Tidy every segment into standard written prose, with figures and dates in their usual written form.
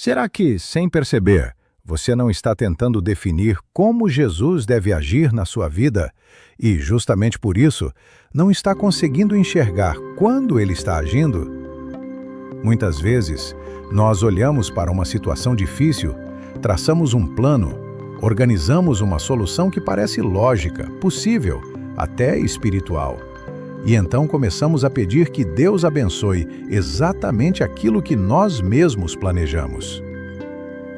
Será que, sem perceber, você não está tentando definir como Jesus deve agir na sua vida e, justamente por isso, não está conseguindo enxergar quando ele está agindo? Muitas vezes, nós olhamos para uma situação difícil, traçamos um plano, organizamos uma solução que parece lógica, possível, até espiritual. E então começamos a pedir que Deus abençoe exatamente aquilo que nós mesmos planejamos.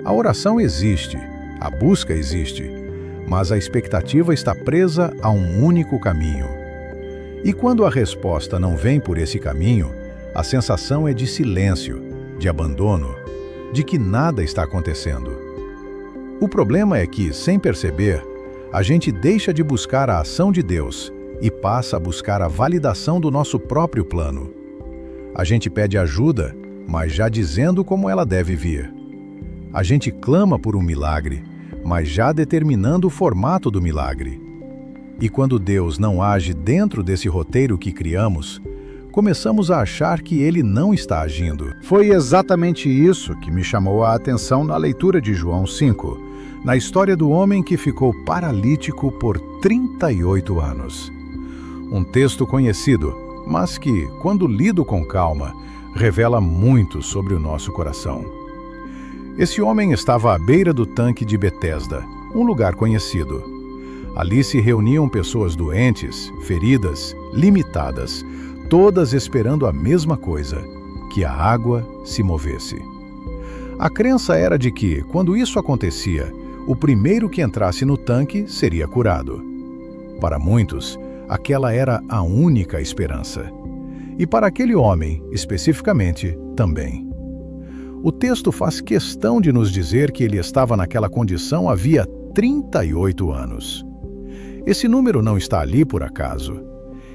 A oração existe, a busca existe, mas a expectativa está presa a um único caminho. E quando a resposta não vem por esse caminho, a sensação é de silêncio, de abandono, de que nada está acontecendo. O problema é que, sem perceber, a gente deixa de buscar a ação de Deus e passa a buscar a validação do nosso próprio plano. A gente pede ajuda, mas já dizendo como ela deve vir. A gente clama por um milagre, mas já determinando o formato do milagre. E quando Deus não age dentro desse roteiro que criamos, começamos a achar que Ele não está agindo. Foi exatamente isso que me chamou a atenção na leitura de João 5, na história do homem que ficou paralítico por 38 anos. Um texto conhecido, mas que, quando lido com calma, revela muito sobre o nosso coração. Esse homem estava à beira do tanque de Betesda, um lugar conhecido. Ali se reuniam pessoas doentes, feridas, limitadas, todas esperando a mesma coisa, que a água se movesse. A crença era de que, quando isso acontecia, o primeiro que entrasse no tanque seria curado. Para muitos, aquela era a única esperança. E para aquele homem, especificamente, também. O texto faz questão de nos dizer que ele estava naquela condição havia 38 anos. Esse número não está ali por acaso.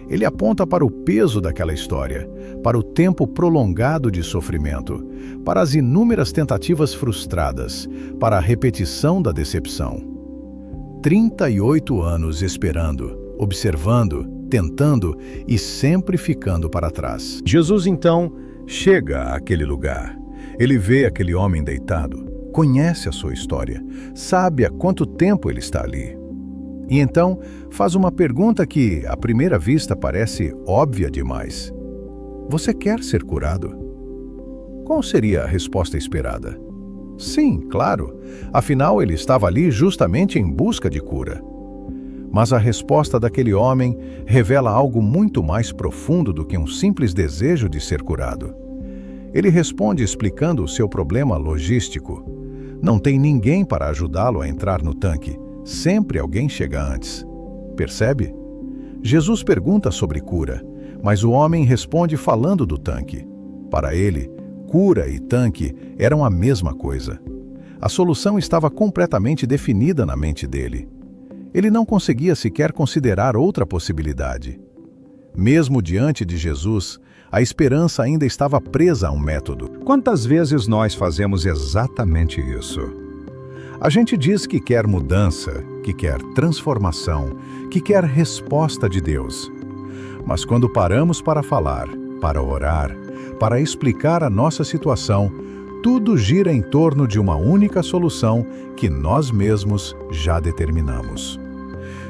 Ele aponta para o peso daquela história, para o tempo prolongado de sofrimento, para as inúmeras tentativas frustradas, para a repetição da decepção. 38 anos esperando, observando, tentando e sempre ficando para trás. Jesus, então, chega àquele lugar. Ele vê aquele homem deitado, conhece a sua história, sabe há quanto tempo ele está ali. E então faz uma pergunta que, à primeira vista, parece óbvia demais. Você quer ser curado? Qual seria a resposta esperada? Sim, claro. Afinal, ele estava ali justamente em busca de cura. Mas a resposta daquele homem revela algo muito mais profundo do que um simples desejo de ser curado. Ele responde explicando o seu problema logístico. Não tem ninguém para ajudá-lo a entrar no tanque. Sempre alguém chega antes. Percebe? Jesus pergunta sobre cura, mas o homem responde falando do tanque. Para ele, cura e tanque eram a mesma coisa. A solução estava completamente definida na mente dele. Ele não conseguia sequer considerar outra possibilidade. Mesmo diante de Jesus, a esperança ainda estava presa a um método. Quantas vezes nós fazemos exatamente isso? A gente diz que quer mudança, que quer transformação, que quer resposta de Deus. Mas quando paramos para falar, para orar, para explicar a nossa situação, tudo gira em torno de uma única solução que nós mesmos já determinamos.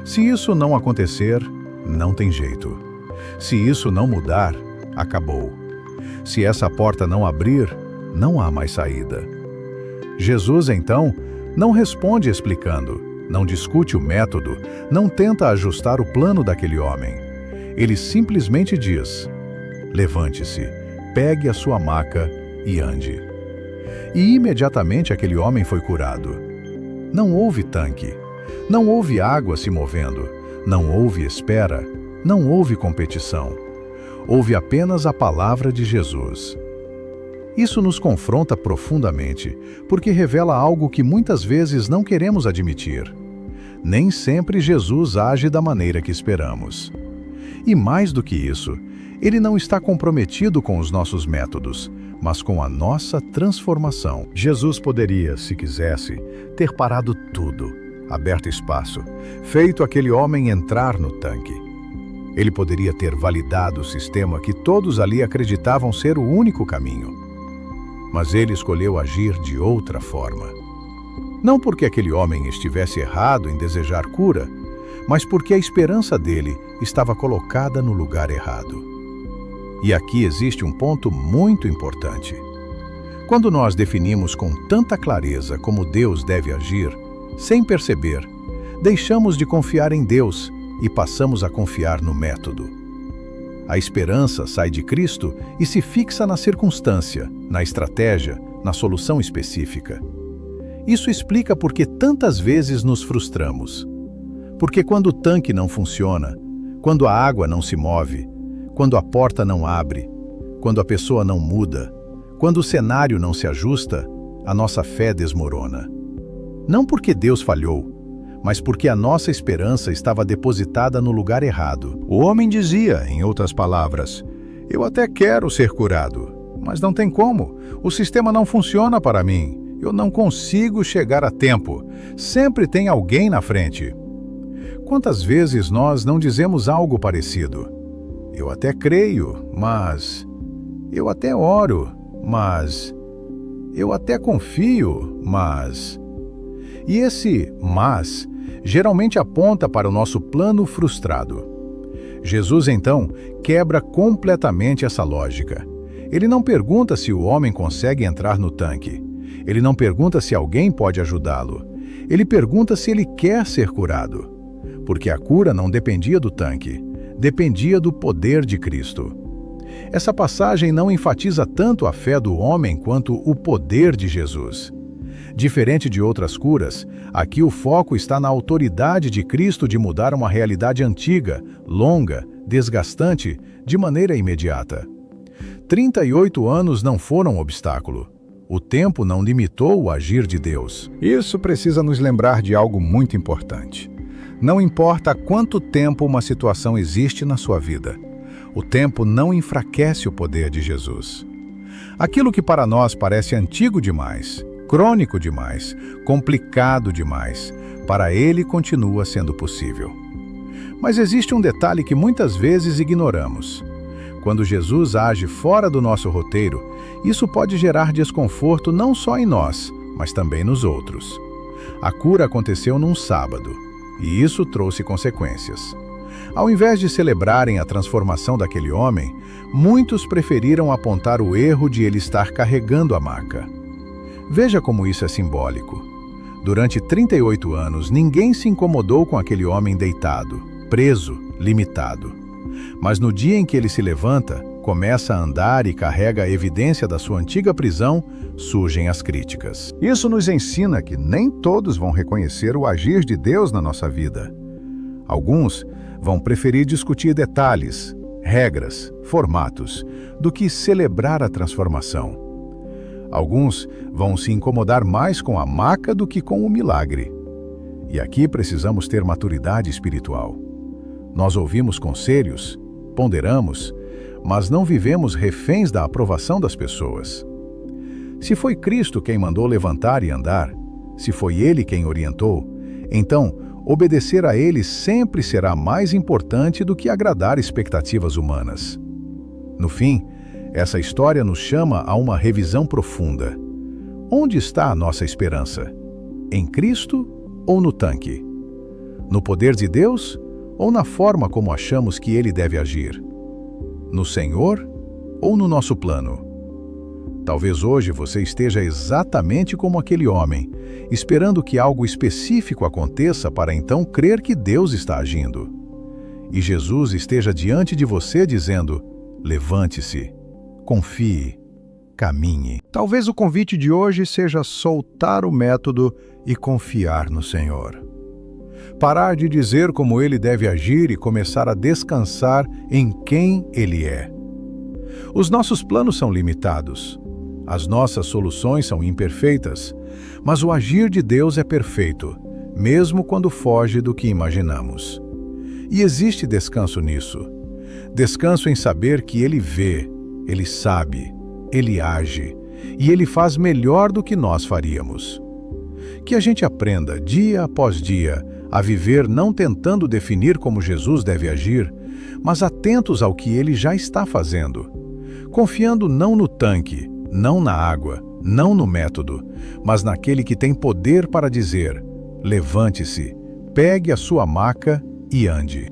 Se isso não acontecer, não tem jeito. Se isso não mudar, acabou. Se essa porta não abrir, não há mais saída. Jesus, então, não responde explicando, não discute o método, não tenta ajustar o plano daquele homem. Ele simplesmente diz: levante-se, pegue a sua maca e ande. E imediatamente aquele homem foi curado. Não houve tanque, não houve água se movendo, não houve espera, não houve competição. Houve apenas a palavra de Jesus. Isso nos confronta profundamente, porque revela algo que muitas vezes não queremos admitir. Nem sempre Jesus age da maneira que esperamos. E mais do que isso, Ele não está comprometido com os nossos métodos, mas com a nossa transformação. Jesus poderia, se quisesse, ter parado tudo, aberto espaço, feito aquele homem entrar no tanque. Ele poderia ter validado o sistema que todos ali acreditavam ser o único caminho. mas ele escolheu agir de outra forma. Não porque aquele homem estivesse errado em desejar cura, mas porque a esperança dele estava colocada no lugar errado. E aqui existe um ponto muito importante. Quando nós definimos com tanta clareza como Deus deve agir, sem perceber, deixamos de confiar em Deus e passamos a confiar no método. A esperança sai de Cristo e se fixa na circunstância, na estratégia, na solução específica. Isso explica por que tantas vezes nos frustramos. Porque quando o tanque não funciona, quando a água não se move, quando a porta não abre, quando a pessoa não muda, quando o cenário não se ajusta, a nossa fé desmorona. Não porque Deus falhou, mas porque a nossa esperança estava depositada no lugar errado. O homem dizia, em outras palavras, eu até quero ser curado, mas não tem como. O sistema não funciona para mim. Eu não consigo chegar a tempo. Sempre tem alguém na frente. Quantas vezes nós não dizemos algo parecido? Eu até creio, mas... Eu até oro, mas... Eu até confio, mas... E esse mas geralmente aponta para o nosso plano frustrado. Jesus, então, quebra completamente essa lógica. Ele não pergunta se o homem consegue entrar no tanque. Ele não pergunta se alguém pode ajudá-lo. Ele pergunta se ele quer ser curado. Porque a cura não dependia do tanque, dependia do poder de Cristo. Essa passagem não enfatiza tanto a fé do homem quanto o poder de Jesus. Diferente de outras curas, aqui o foco está na autoridade de Cristo de mudar uma realidade antiga, longa, desgastante, de maneira imediata. 38 anos não foram obstáculo. O tempo não limitou o agir de Deus. Isso precisa nos lembrar de algo muito importante. Não importa há quanto tempo uma situação existe na sua vida, o tempo não enfraquece o poder de Jesus. Aquilo que para nós parece antigo demais, crônico demais, complicado demais, para Ele continua sendo possível. Mas existe um detalhe que muitas vezes ignoramos. Quando Jesus age fora do nosso roteiro, isso pode gerar desconforto não só em nós, mas também nos outros. A cura aconteceu num sábado, e isso trouxe consequências. Ao invés de celebrarem a transformação daquele homem, muitos preferiram apontar o erro de ele estar carregando a maca. Veja como isso é simbólico. Durante 38 anos, ninguém se incomodou com aquele homem deitado, preso, limitado. Mas no dia em que ele se levanta, começa a andar e carrega a evidência da sua antiga prisão, surgem as críticas. Isso nos ensina que nem todos vão reconhecer o agir de Deus na nossa vida. Alguns vão preferir discutir detalhes, regras, formatos, do que celebrar a transformação. Alguns vão se incomodar mais com a maca do que com o milagre. E aqui precisamos ter maturidade espiritual. Nós ouvimos conselhos, ponderamos, mas não vivemos reféns da aprovação das pessoas. Se foi Cristo quem mandou levantar e andar, se foi Ele quem orientou, então obedecer a Ele sempre será mais importante do que agradar expectativas humanas. No fim, essa história nos chama a uma revisão profunda. Onde está a nossa esperança? Em Cristo ou no tanque? No poder de Deus ou na forma como achamos que Ele deve agir? No Senhor ou no nosso plano? Talvez hoje você esteja exatamente como aquele homem, esperando que algo específico aconteça para então crer que Deus está agindo. E Jesus esteja diante de você dizendo, levante-se, confie, caminhe. Talvez o convite de hoje seja soltar o método e confiar no Senhor. Parar de dizer como Ele deve agir e começar a descansar em quem Ele é. Os nossos planos são limitados. As nossas soluções são imperfeitas, mas o agir de Deus é perfeito, mesmo quando foge do que imaginamos. E existe descanso nisso. Descanso em saber que Ele vê, Ele sabe, Ele age, e Ele faz melhor do que nós faríamos. Que a gente aprenda, dia após dia, a viver não tentando definir como Jesus deve agir, mas atentos ao que Ele já está fazendo. Confiando não no tanque, não na água, não no método, mas naquele que tem poder para dizer: levante-se, pegue a sua maca e ande.